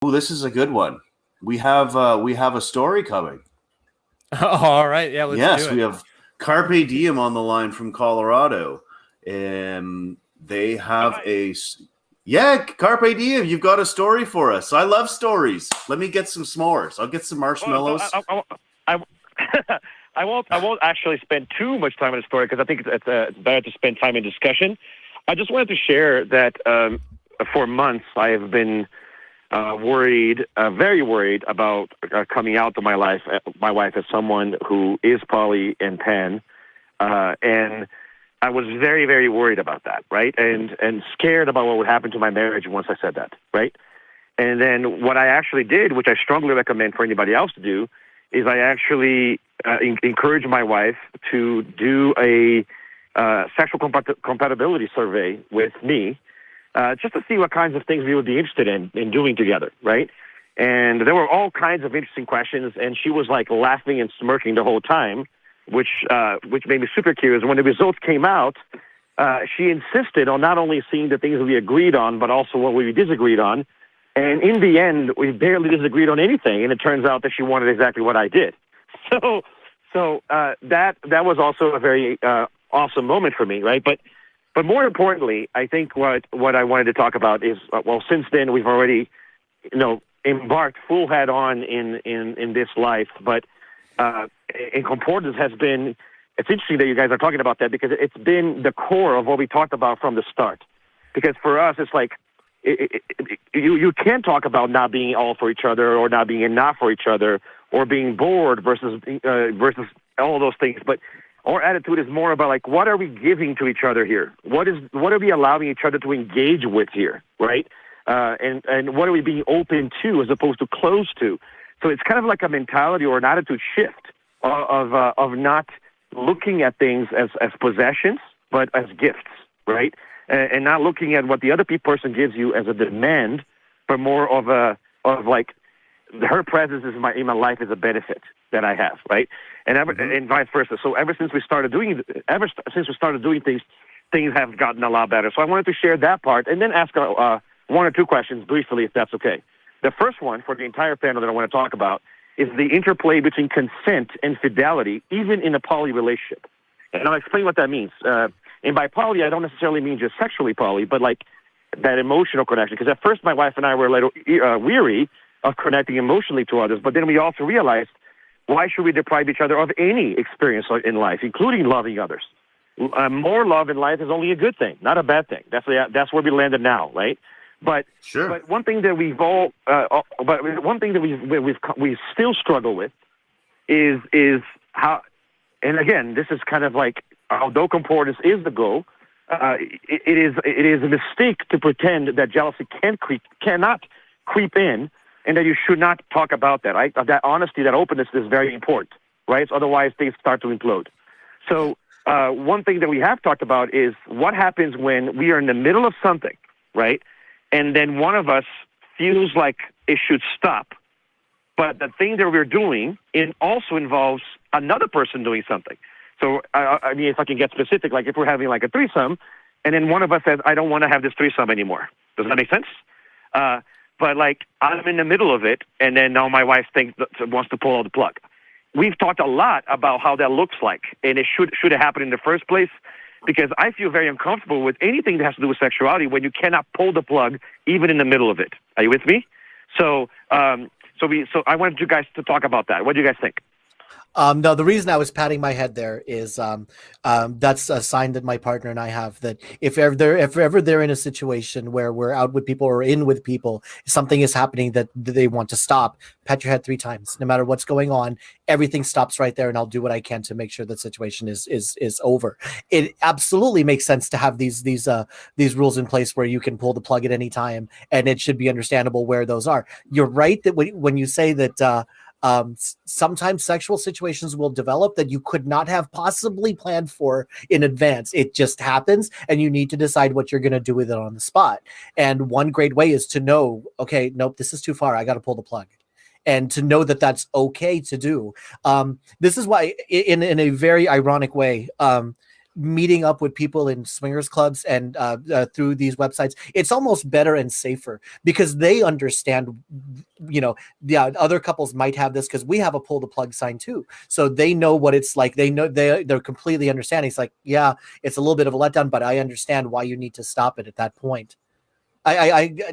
Oh, this is a good one. We have a story coming. All right, yeah, let's do it. We have Carpe Diem on the line from Colorado, and they have Carpe Diem. You've got a story for us. I love stories. Let me get some s'mores. I'll get some marshmallows. I won't actually spend too much time on the story because I think it's better to spend time in discussion. I just wanted to share that for months I have been worried, very worried about coming out to my wife as someone who is poly and pan, and I was very, very worried about that, right? And scared about what would happen to my marriage once I said that, right? And then what I actually did, which I strongly recommend for anybody else to do, is I actually encourage my wife to do a sexual compatibility survey with me, just to see what kinds of things we would be interested in doing together, right? And there were all kinds of interesting questions, and she was like laughing and smirking the whole time, which made me super curious. When the results came out, she insisted on not only seeing the things that we agreed on, but also what we disagreed on. And in the end, we barely disagreed on anything, and it turns out that she wanted exactly what I did. So that was also a very awesome moment for me, right? But more importantly, I think what I wanted to talk about is, since then we've already, embarked full head on in this life. But in concordance has been, it's interesting that you guys are talking about that because it's been the core of what we talked about from the start. Because for us, it's like, you can't talk about not being all for each other or not being enough for each other or being bored versus all those things. But our attitude is more about like, what are we giving to each other here? What are we allowing each other to engage with here, right? And what are we being open to as opposed to closed to? So it's kind of like a mentality or an attitude shift of not looking at things as possessions, but as gifts, right? And not looking at what the other person gives you as a demand, but more of like her presence in my life is a benefit that I have, right? And vice versa. So ever since we started doing things, things have gotten a lot better. So I wanted to share that part and then ask one or two questions briefly, if that's okay. The first one for the entire panel that I want to talk about is the interplay between consent and fidelity, even in a poly relationship. And I'll explain what that means. And by poly, I don't necessarily mean just sexually poly, but like that emotional connection. Because at first, my wife and I were a little weary of connecting emotionally to others, but then we also realized, why should we deprive each other of any experience in life, including loving others? More love in life is only a good thing, not a bad thing. That's where we landed now, right? But sure. But one thing that we still struggle with is how. And again, this is kind of like, although concordance is the goal, it is a mistake to pretend that jealousy cannot creep in, and that you should not talk about that. Right? That honesty, that openness is very important, right? So otherwise, things start to implode. So one thing that we have talked about is what happens when we are in the middle of something, right? And then one of us feels like it should stop, but the thing that we're doing, it also involves another person doing something. So, I mean, if I can get specific, like if we're having like a threesome, and then one of us says, I don't want to have this threesome anymore. Does that make sense? But like, I'm in the middle of it, and then now my wife wants to pull out the plug. We've talked a lot about how that looks like, and it should have happened in the first place, because I feel very uncomfortable with anything that has to do with sexuality when you cannot pull the plug even in the middle of it. Are you with me? So I wanted you guys to talk about that. What do you guys think? No, the reason I was patting my head there is that's a sign that my partner and I have, that if ever they're in a situation where we're out with people or in with people, something is happening that they want to stop, pat your head 3 times. No matter what's going on, everything stops right there, and I'll do what I can to make sure that situation is over. It absolutely makes sense to have these rules in place where you can pull the plug at any time, and it should be understandable where those are. You're right that when you say that sometimes sexual situations will develop that you could not have possibly planned for in advance. It just happens, and you need to decide what you're going to do with it on the spot. And one great way is to know, okay, nope, this is too far. I got to pull the plug. And to know that that's okay to do. This is why, in a very ironic way, meeting up with people in swingers clubs and through these websites, it's almost better and safer because they understand, yeah, other couples might have this because we have a pull the plug sign too. So they know what it's like. They know they're completely understanding. It's like, yeah, it's a little bit of a letdown, but I understand why you need to stop it at that point.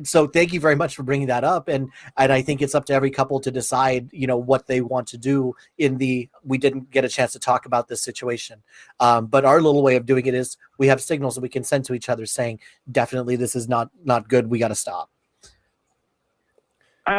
So thank you very much for bringing that up, and I think it's up to every couple to decide, what they want to do we didn't get a chance to talk about this situation, but our little way of doing it is we have signals that we can send to each other saying, definitely this is not good, we got to stop.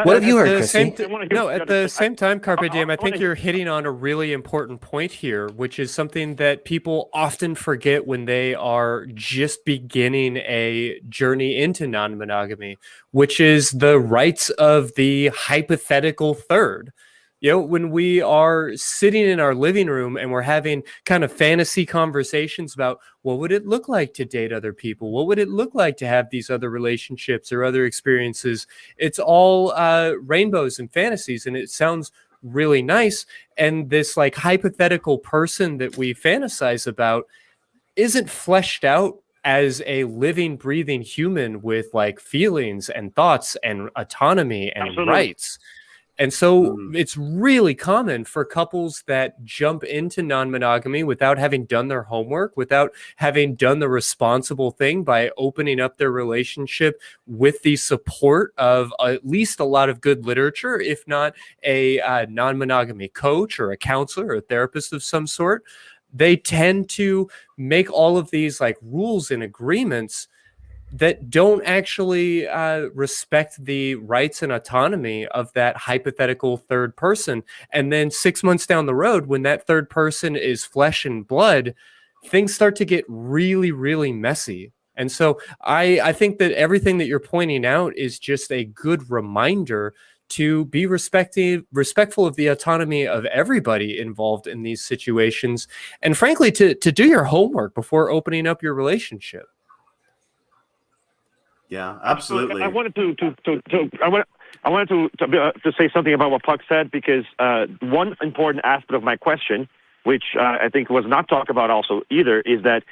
What have you heard, Christy? At the same time, Carpe Diem, I think you're hitting on a really important point here, which is something that people often forget when they are just beginning a journey into non-monogamy, which is the rights of the hypothetical third. When we are sitting in our living room and we're having kind of fantasy conversations about what would it look like to date other people? What would it look like to have these other relationships or other experiences? It's all rainbows and fantasies, and it sounds really nice. And this like hypothetical person that we fantasize about isn't fleshed out as a living, breathing human with like feelings and thoughts and autonomy and Absolutely. rights. And so it's really common for couples that jump into non-monogamy without having done their homework, without having done the responsible thing by opening up their relationship with the support of at least a lot of good literature, if not a non-monogamy coach or a counselor or a therapist of some sort. They tend to make all of these like rules and agreements that don't actually respect the rights and autonomy of that hypothetical third person. And then 6 months down the road, when that third person is flesh and blood, things start to get really, really messy. And so I think that everything that you're pointing out is just a good reminder to be respectful of the autonomy of everybody involved in these situations. And frankly, to do your homework before opening up your relationship. Yeah, absolutely. I wanted to say something about what Puck said, because one important aspect of my question, which I think was not talked about also either, is that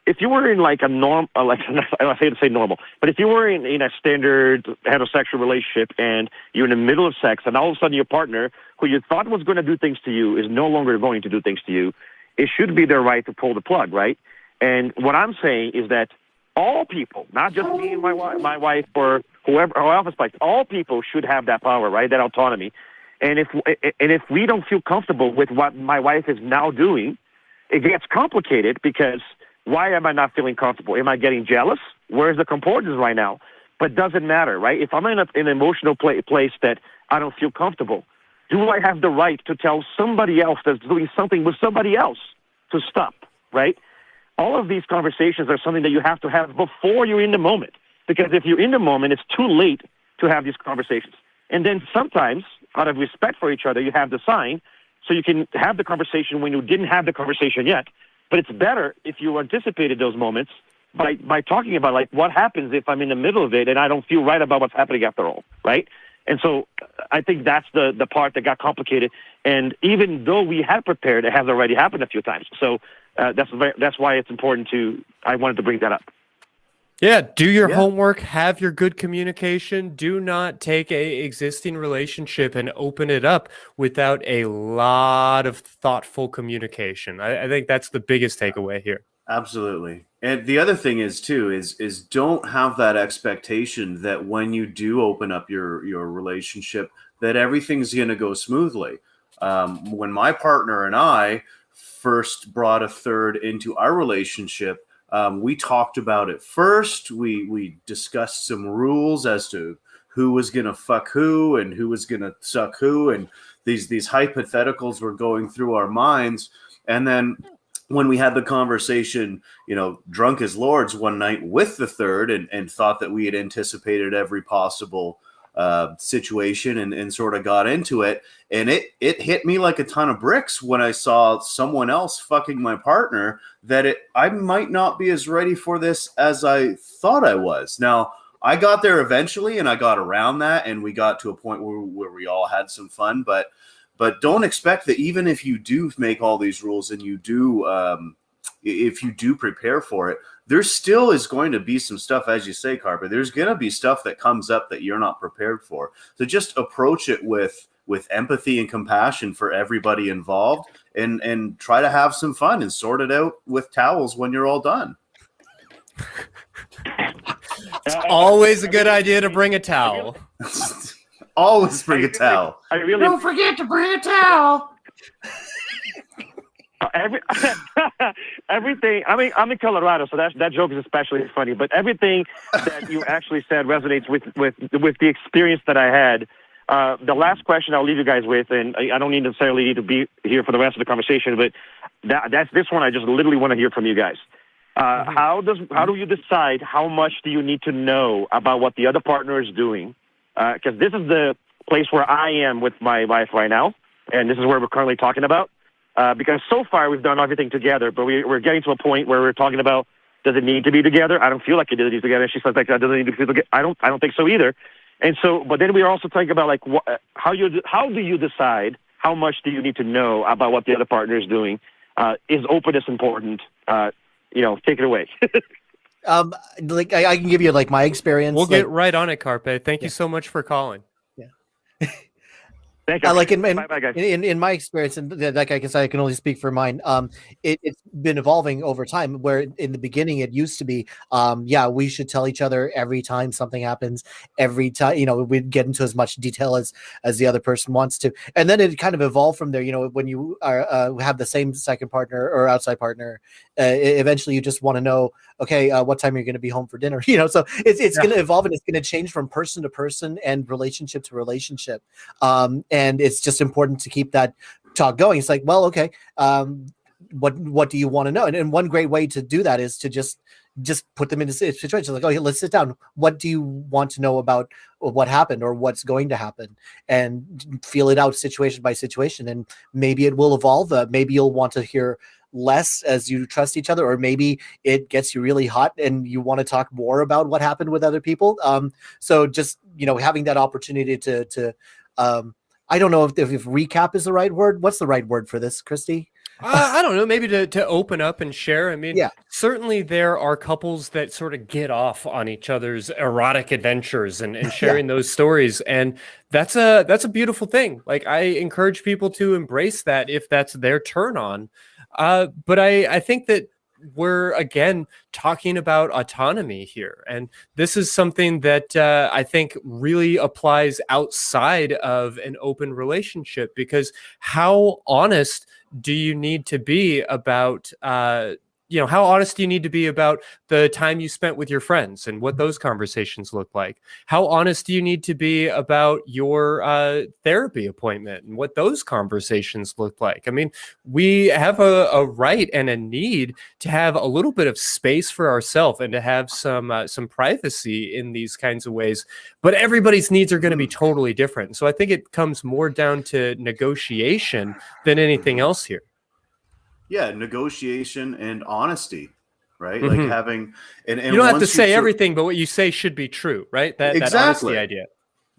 if you were in like a I hate to say normal, but if you were in a standard heterosexual relationship and you're in the middle of sex and all of a sudden your partner, who you thought was going to do things to you, is no longer going to do things to you, it should be their right to pull the plug, right? And what I'm saying is that all people, not just me and my wife or whoever else, like all people should have that power, right? That autonomy. And if we don't feel comfortable with what my wife is now doing, it gets complicated, because why am I not feeling comfortable? Am I getting jealous? Where's the concordance right now? But doesn't matter, right? If I'm in an emotional place that I don't feel comfortable, do I have the right to tell somebody else that's doing something with somebody else to stop, right? All of these conversations are something that you have to have before you're in the moment, because if you're in the moment, it's too late to have these conversations. And then sometimes, out of respect for each other, you have the sign, so you can have the conversation when you didn't have the conversation yet. But it's better if you anticipated those moments by talking about, like, what happens if I'm in the middle of it and I don't feel right about what's happening after all, right? And so I think that's the part that got complicated. And even though we had prepared, it has already happened a few times. So that's why it's important I wanted to bring that up. Yeah, do your homework, have your good communication. Do not take a existing relationship and open it up without a lot of thoughtful communication. I think that's the biggest takeaway here. Absolutely. And the other thing is too, is don't have that expectation that when you do open up your relationship, that everything's going to go smoothly. When my partner and I first brought a third into our relationship, we talked about it first. We discussed some rules as to who was going to fuck who and who was going to suck who. And these hypotheticals were going through our minds. And then when we had the conversation, drunk as lords one night with the third and thought that we had anticipated every possible situation and sort of got into it. And it hit me like a ton of bricks when I saw someone else fucking my partner, that I might not be as ready for this as I thought I was. Now, I got there eventually and I got around that and we got to a point where we all had some fun, but don't expect that even if you do make all these rules and you do if you do prepare for it, there still is going to be some stuff, as you say, Carpe. There's going to be stuff that comes up that you're not prepared for. So just approach it with empathy and compassion for everybody involved, and try to have some fun and sort it out with towels when you're all done. It's always a good idea to bring a towel. Always bring a towel. Don't forget to bring a towel. Everything. I mean, I'm in Colorado, so that joke is especially funny. But everything that you actually said resonates with the experience that I had. The last question I'll leave you guys with, and I don't necessarily need to be here for the rest of the conversation, but that's this one. I just literally want to hear from you guys. How do you decide how much do you need to know about what the other partner is doing? Because this is the place where I am with my wife right now, and this is where we're currently talking about. Because so far we've done everything together, but we're getting to a point where we're talking about, does it need to be together? I don't feel like it needs to be together. She says, like, that doesn't need to be together. I don't think so either. And so, but then we are also talking about, like, how do you decide how much do you need to know about what the other partner is doing? Is openness important? Take it away. Like I can give you like my experience. We'll get right on it, Carpe. Thank you so much for calling. Thank you. Like Bye, guys. in my experience, and like I guess I can only speak for mine. It's been evolving over time. Where in the beginning it used to be, we should tell each other every time something happens. Every time, we'd get into as much detail as the other person wants to, and then it kind of evolved from there. When you are have the same second partner or outside partner, eventually you just want to know, okay, what time are you going to be home for dinner? So it's going to evolve, and it's going to change from person to person and relationship to relationship. And it's just important to keep that talk going. It's like, well, okay, what do you want to know? And one great way to do that is to just put them into situations like, okay, let's sit down. What do you want to know about what happened or what's going to happen? And feel it out situation by situation. And maybe it will evolve. Maybe you'll want to hear less as you trust each other, or maybe it gets you really hot and you want to talk more about what happened with other people. So just, having that opportunity to I don't know if recap is the right word. What's the right word for this, Christy? I don't know, maybe to open up and share. I mean, certainly there are couples that sort of get off on each other's erotic adventures and sharing those stories. And that's a beautiful thing. Like, I encourage people to embrace that if that's their turn on. But I think that we're again talking about autonomy here, and this is something that I think really applies outside of an open relationship, because how honest do you need to be about how honest do you need to be about the time you spent with your friends and what those conversations look like? How honest do you need to be about your therapy appointment and what those conversations look like? I mean, we have a right and a need to have a little bit of space for ourselves and to have some privacy in these kinds of ways. But everybody's needs are going to be totally different. So I think it comes more down to negotiation than anything else here. Yeah, negotiation and honesty, right? Like having and you don't have to say everything, but what you say should be true, right? That honesty idea.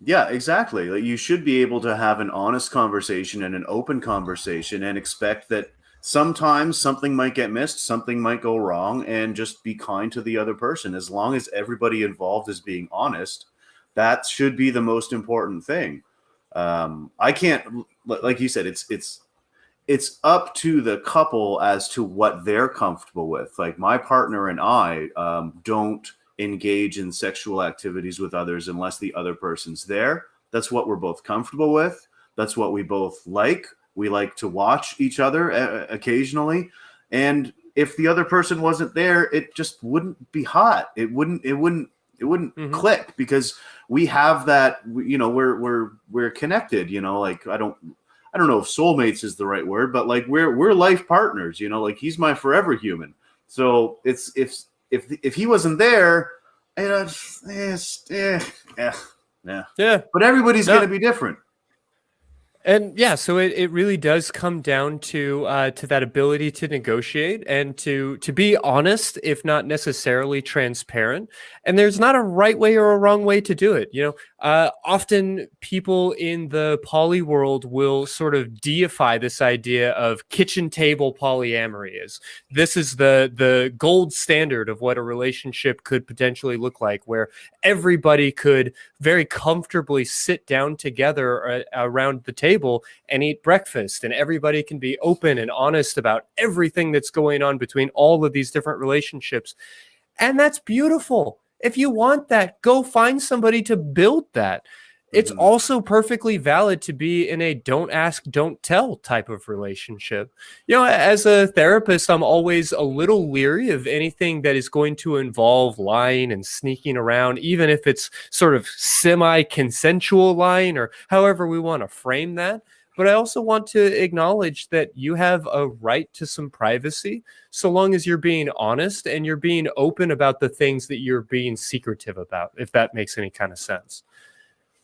Yeah, exactly. Like, you should be able to have an honest conversation and an open conversation, and expect that sometimes something might get missed, something might go wrong, and just be kind to the other person. As long as everybody involved is being honest, that should be the most important thing. I can't, like you said, it's up to the couple as to what they're comfortable with. Like, my partner and I don't engage in sexual activities with others unless the other person's there. That's what we're both comfortable with. That's what we both like. We like to watch each other occasionally. And if the other person wasn't there, it just wouldn't be hot. It wouldn't click, because we have that, we're connected, like, I don't know if soulmates is the right word, but like we're life partners, like, he's my forever human. So it's if he wasn't there, yeah. Yeah. But everybody's going to be different. And yeah, so it really does come down to that ability to negotiate and to be honest, if not necessarily transparent. And there's not a right way or a wrong way to do it. Often people in the poly world will sort of deify this idea of kitchen table polyamory. This is the gold standard of what a relationship could potentially look like, where everybody could very comfortably sit down together around the table and eat breakfast, and everybody can be open and honest about everything that's going on between all of these different relationships. And that's beautiful. If you want that, go find somebody to build that. It's also perfectly valid to be in a don't ask, don't tell type of relationship. As a therapist, I'm always a little leery of anything that is going to involve lying and sneaking around, even if it's sort of semi-consensual lying or however we want to frame that. But I also want to acknowledge that you have a right to some privacy, so long as you're being honest and you're being open about the things that you're being secretive about, if that makes any kind of sense.